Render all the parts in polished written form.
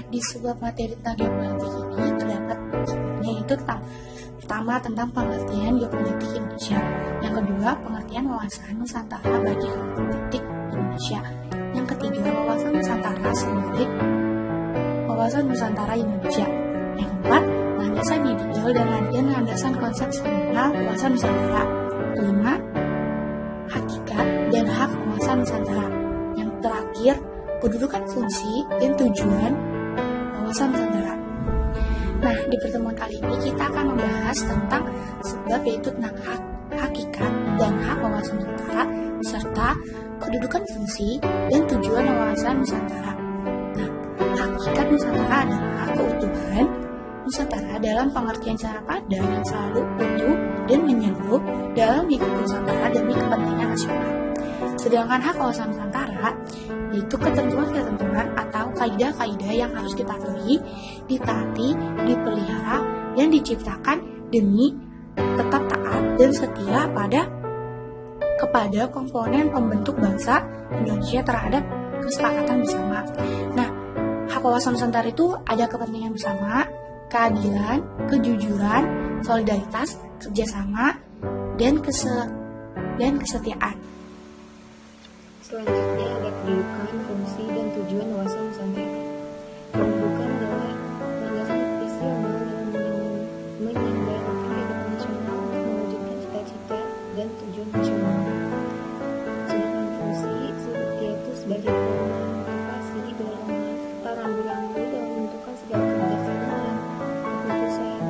di sebuah materi tentang geopolitik ini terdapat yaitu pertama tentang pengertian geopolitik Indonesia, yang kedua pengertian wawasan Nusantara bagi geopolitik Indonesia, yang ketiga wawasan Nusantara sebagai wawasan Nusantara Indonesia, yang keempat landasan ideal dan landasan konsepsional wawasan Nusantara, kelima hakikat dan hak wawasan Nusantara, yang terakhir kedudukan, fungsi dan tujuan wawasan Nusantara. Nah, di pertemuan kali ini kita akan membahas tentang sebab yaitu tentang hakikat dan hak wawasan Nusantara serta kedudukan, fungsi dan tujuan wawasan Nusantara. Nah, hakikat Nusantara adalah keutuhan Nusantara dalam pengertian secara padan yang selalu utuh dan menyeluruh dalam lingkup Nusantara demi kepentingan nasional. Sedangkan hak wawasan Nusantara yaitu ketentuan-ketentuan atau kaidah-kaidah yang harus dipatuhi, ditaati, dipelihara, dan diciptakan demi tetap taat dan setia kepada komponen pembentuk bangsa Indonesia terhadap kesepakatan bersama. Nah, hak wawasan Nusantara itu ada kepentingan bersama, keadilan, kejujuran, solidaritas, kerjasama, dan kesetiaan. Selanjutnya ada kedudukan, fungsi, dan tujuan wawasan Nusantara. Kedudukan adalah landasan visional dalam menyelenggarakan kehidupan nasional untuk mewujudkan cita-cita dan tujuan nasional. Sedangkan fungsi yaitu sebagai motivasi dalam rambu-rambu dalam menentukan segala kebijaksanaan, keputusan,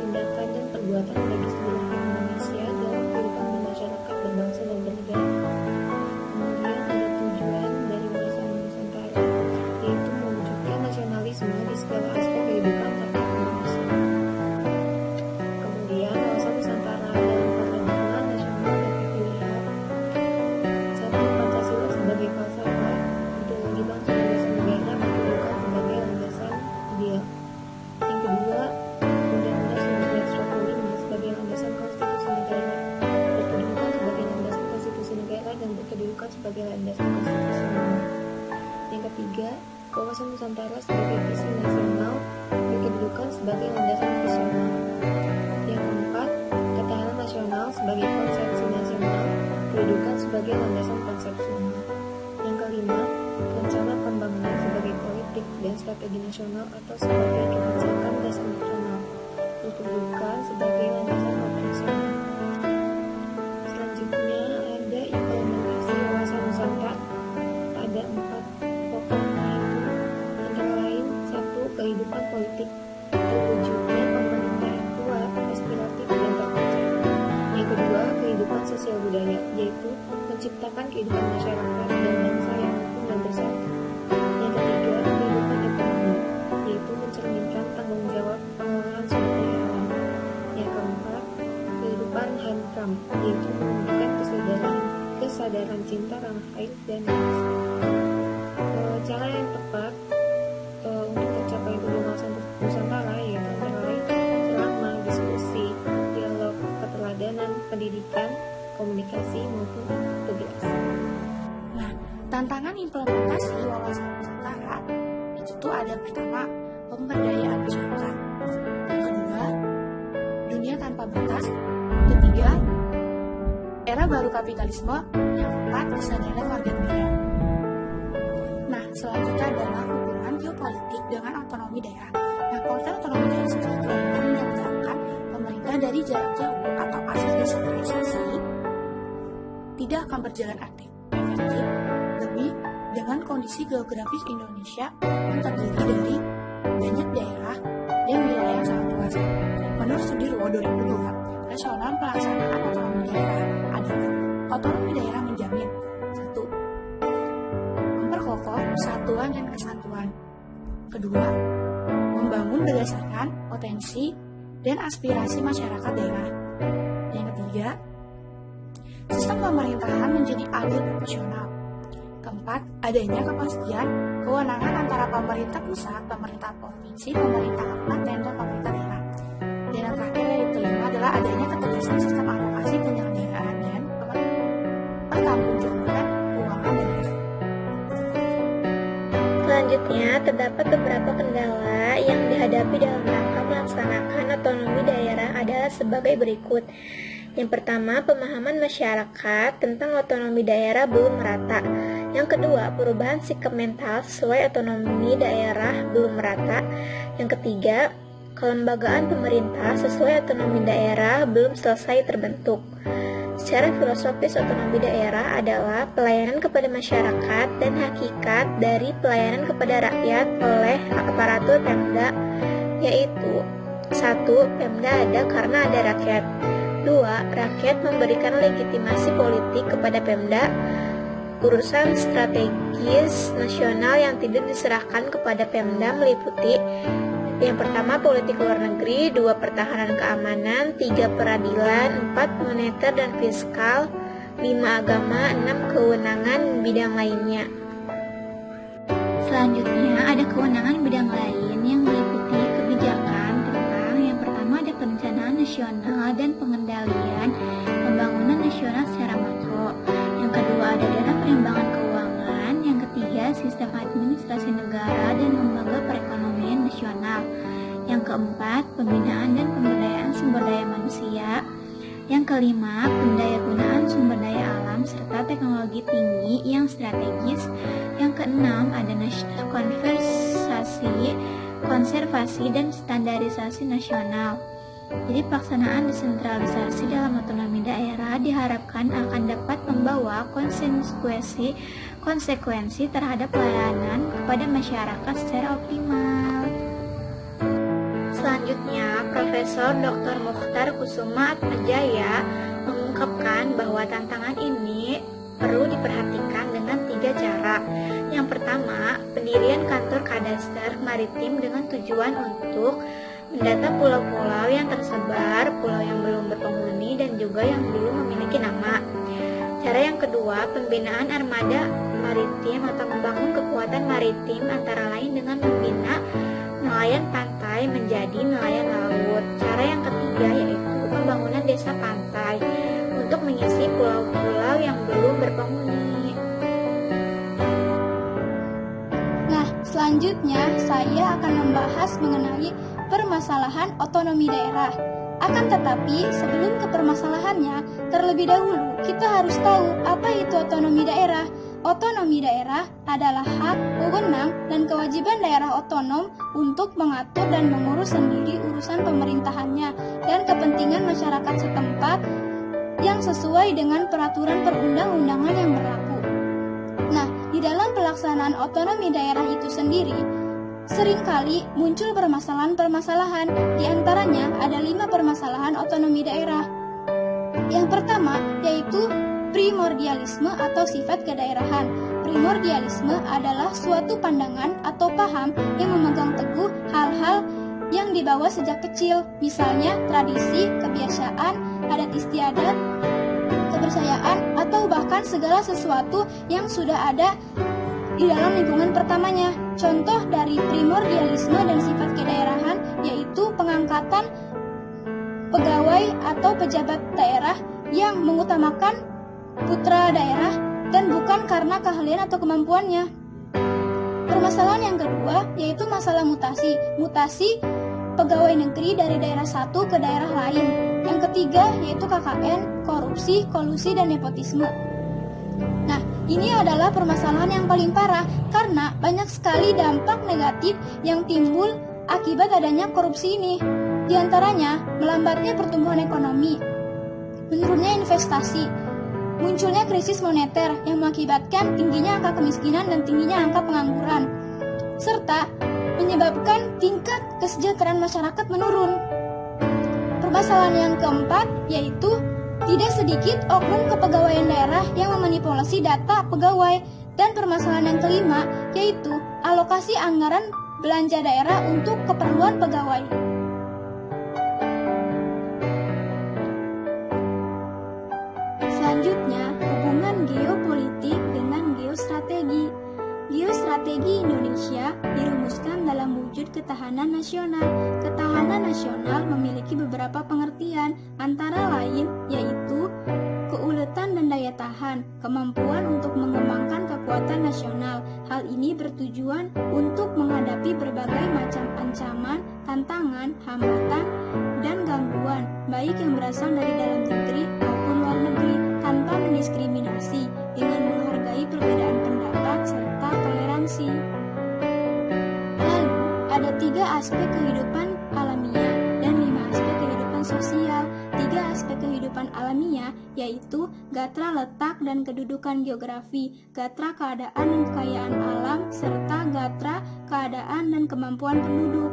tindakan, dan perbuatan bagi seluruh Indonesia dalam kehidupan masyarakat berbangsa dan bernegara. Di segala aspek kehidupan rakyat Indonesia. Kemudian wawasan Nusantara dalam peradaban nasional dapat dilihat: 1. Pancasila sebagai falsafah, ideologi bangsa dan negara berkedudukan sebagai landasan ideal. Yang kedua, Undang-Undang 1945 sebagai landasan konstitusi negara, berkedudukan sebagai landasan konstitusi negara dan berkedudukan sebagai landasan konstitusional. Yang ketiga, wawasan Nusantara sebagai visi nasional berkedudukan sebagai landasan visional. Yang keempat, ketahanan nasional sebagai konsepsi nasional berkedudukan sebagai landasan konsepsional. Yang kelima, rencana pembangunan sebagai politik dan strategi nasional atau sebagai kebijakan dasar nasional berkedudukan sebagai landasan operasional. Selanjutnya ada implementasi wawasan Nusantara. Ada 4 pokoknya, antara lain: 1. Kehidupan politik, terwujudnya pemerintah yang kuat, aspiratif, dan terpercaya. Yang kedua, kehidupan sosial budaya, yaitu menciptakan kehidupan masyarakat dan bangsa yang rukun dan bersatu. Yang ketiga, kehidupan ekonomi, yaitu mencerminkan tanggung jawab pengelolaan sumber daya alam. Yang keempat, kehidupan HANKAM, yaitu menunjukkan kesadaran cinta tanah air dan bangsa. Cara yang tepat untuk tercapai tujuan wawasan Nusantara yaitu antara lain ceramah, diskusi, dialog, keteladanan, pendidikan, komunikasi maupun integrasi. Nah, tantangan implementasi wawasan Nusantara itu tuh ada pertama pemberdayaan masyarakat, yang kedua dunia tanpa batas, ketiga era baru kapitalisme, yang keempat kesadaran warga negara. Nah, selanjutnya adalah hubungan geopolitik dengan otonomi daerah. Nah, pengertian otonomi daerah sendiri adalah menyatakan pemerintah dari jarak jauh atau asas desentralisasi tidak akan berjalan efektif lebih dengan kondisi geografis Indonesia yang terdiri dari banyak daerah dan wilayah yang sangat luas. Menurut studi RUO 2002, rasional pelaksanaan otonomi daerah adalah otonomi daerah menjamin: 1. Memperkokoh persatuan dan kesatuan. Kedua, membangun berdasarkan potensi dan aspirasi masyarakat daerah. Yang ketiga, sistem pemerintahan menjadi adil proporsional. Keempat, adanya kepastian kewenangan antara pemerintah pusat, pemerintah provinsi, pemerintah kabupaten, dan pemerintah daerah. Dan yang terakhir yang kelima adalah adanya ketegasan sistem alokasi penyelenggaraan dan pertanggungjawaban keuangan daerah. Selanjutnya Selanjutnya, terdapat beberapa kendala yang dihadapi dalam rangka melaksanakan otonomi daerah adalah sebagai berikut. Yang pertama, pemahaman masyarakat tentang otonomi daerah belum merata. Yang kedua, perubahan sikap mental sesuai otonomi daerah belum merata. Yang ketiga, kelembagaan pemerintah sesuai otonomi daerah belum selesai terbentuk. Secara filosofis, otonomi daerah adalah pelayanan kepada masyarakat dan hakikat dari pelayanan kepada rakyat oleh aparatur Pemda, yaitu 1. Pemda ada karena ada rakyat. 2. Rakyat memberikan legitimasi politik kepada Pemda. Urusan strategis nasional yang tidak diserahkan kepada Pemda meliputi: yang pertama, politik luar negeri. 2. Pertahanan keamanan. 3. Peradilan. 4. Moneter dan fiskal. 5. Agama. 6. Kewenangan bidang lainnya. Selanjutnya ada kewenangan bidang lain yang meliputi kebijakan tentang yang pertama ada perencanaan nasional dan pengendalian pembangunan nasional secara makro. Yang kedua ada dana pengembangan keuangan. Yang ketiga sistem administrasi negara dan lembaga perekonomian nasional. Yang keempat pembinaan dan pemberdayaan sumber daya manusia. Yang kelima, pendayagunaan sumber daya alam serta teknologi tinggi yang strategis. Yang keenam, ada konservasi dan standarisasi nasional. Jadi pelaksanaan desentralisasi dalam otonomi daerah diharapkan akan dapat membawa konsekuensi terhadap pelayanan kepada masyarakat secara optimal. Selanjutnya, Profesor Dr. Mukhtar Kusuma Atmajaya mengungkapkan bahwa tantangan ini perlu diperhatikan dengan 3 cara. Yang pertama, pendirian kantor kadaster maritim dengan tujuan untuk mendata pulau-pulau yang tersebar, pulau yang belum berpenghuni, dan juga yang belum memiliki nama. Cara yang kedua, pembinaan armada maritim atau membangun kekuatan maritim antara lain dengan membina nelayan pantai menjadi nelayan laut. Cara yang ketiga yaitu pembangunan desa pantai untuk mengisi pulau-pulau yang belum berpenghuni. Nah, selanjutnya saya akan membahas mengenai permasalahan otonomi daerah. Akan tetapi, sebelum ke permasalahannya, terlebih dahulu kita harus tahu apa itu otonomi daerah. Otonomi daerah adalah hak, wewenang, dan kewajiban daerah otonom untuk mengatur dan mengurus sendiri urusan pemerintahannya dan kepentingan masyarakat setempat yang sesuai dengan peraturan perundang-undangan yang berlaku. Nah, di dalam pelaksanaan otonomi daerah itu sendiri, seringkali muncul permasalahan-permasalahan. Di antaranya ada 5 permasalahan otonomi daerah. Yang pertama yaitu primordialisme atau sifat kedaerahan. Primordialisme adalah suatu pandangan atau paham yang memegang teguh hal-hal yang dibawa sejak kecil, misalnya tradisi, kebiasaan, adat istiadat, kepercayaan, atau bahkan segala sesuatu yang sudah ada di dalam lingkungan pertamanya. Contoh dari primordialisme dan sifat kedaerahan yaitu pengangkatan pegawai atau pejabat daerah yang mengutamakan putra daerah dan bukan karena keahlian atau kemampuannya. Permasalahan yang kedua yaitu masalah mutasi. Mutasi pegawai negeri dari daerah satu ke daerah lain. Yang ketiga yaitu KKN, korupsi, kolusi, dan nepotisme. Nah, ini adalah permasalahan yang paling parah karena banyak sekali dampak negatif yang timbul akibat adanya korupsi ini. Di antaranya, melambatnya pertumbuhan ekonomi, menurunnya investasi, munculnya krisis moneter yang mengakibatkan tingginya angka kemiskinan dan tingginya angka pengangguran, serta menyebabkan tingkat kesejahteraan masyarakat menurun. Permasalahan yang keempat yaitu tidak sedikit oknum kepegawaian daerah yang memanipulasi data pegawai. Dan permasalahan yang kelima yaitu alokasi anggaran belanja daerah untuk keperluan pegawai. Selanjutnya, hubungan geopolitik dengan geostrategi. Geostrategi Indonesia dirumuskan dalam wujud ketahanan nasional. Ketahanan nasional memiliki beberapa pengertian, antara lain yaitu keuletan dan daya tahan permasalahan, kemampuan untuk mengembangkan kekuatan nasional. Hal ini bertujuan untuk menghadapi berbagai macam ancaman, tantangan, hambatan, dan gangguan, baik yang berasal dari dalam negeri maupun luar negeri, tanpa mendiskriminasi, dengan menghargai perbedaan pendapat serta toleransi. Lalu, ada 3 aspek kehidupan alamiah dan 5 aspek kehidupan sosial. 3 aspek kehidupan alamiah yaitu gatra letak dan kedudukan geografi, gatra keadaan dan kekayaan alam, serta gatra keadaan dan kemampuan penduduk.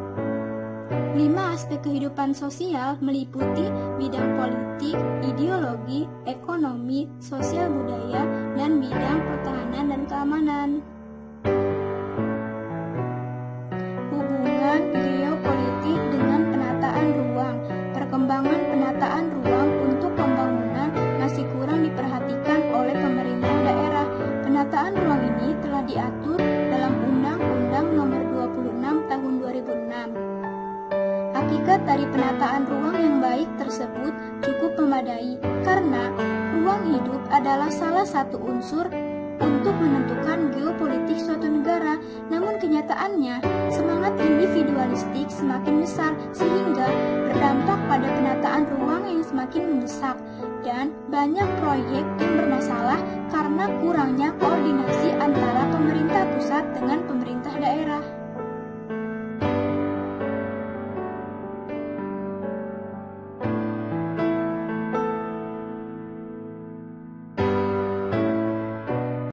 5 aspek kehidupan sosial meliputi bidang politik, ideologi, ekonomi, sosial budaya, dan bidang pertahanan dan keamanan. Hubungan geopolitik dengan penataan ruang. Perkembangan penataan ruang untuk pembangunan masih kurang diperhatikan oleh pemerintah daerah. Penataan ruang ini telah diatur dalam Undang-Undang Nomor 26 Tahun 2006. Hakikat dari penataan ruang yang baik tersebut cukup memadai karena ruang hidup adalah salah satu unsur untuk menentukan geopolitik suatu negara. Namun kenyataannya, semangat individualistik semakin besar sehingga berdampak pada penataan ruang yang semakin mendesak, dan banyak proyek yang bermasalah karena kurangnya koordinasi antara pemerintah pusat dengan pemerintah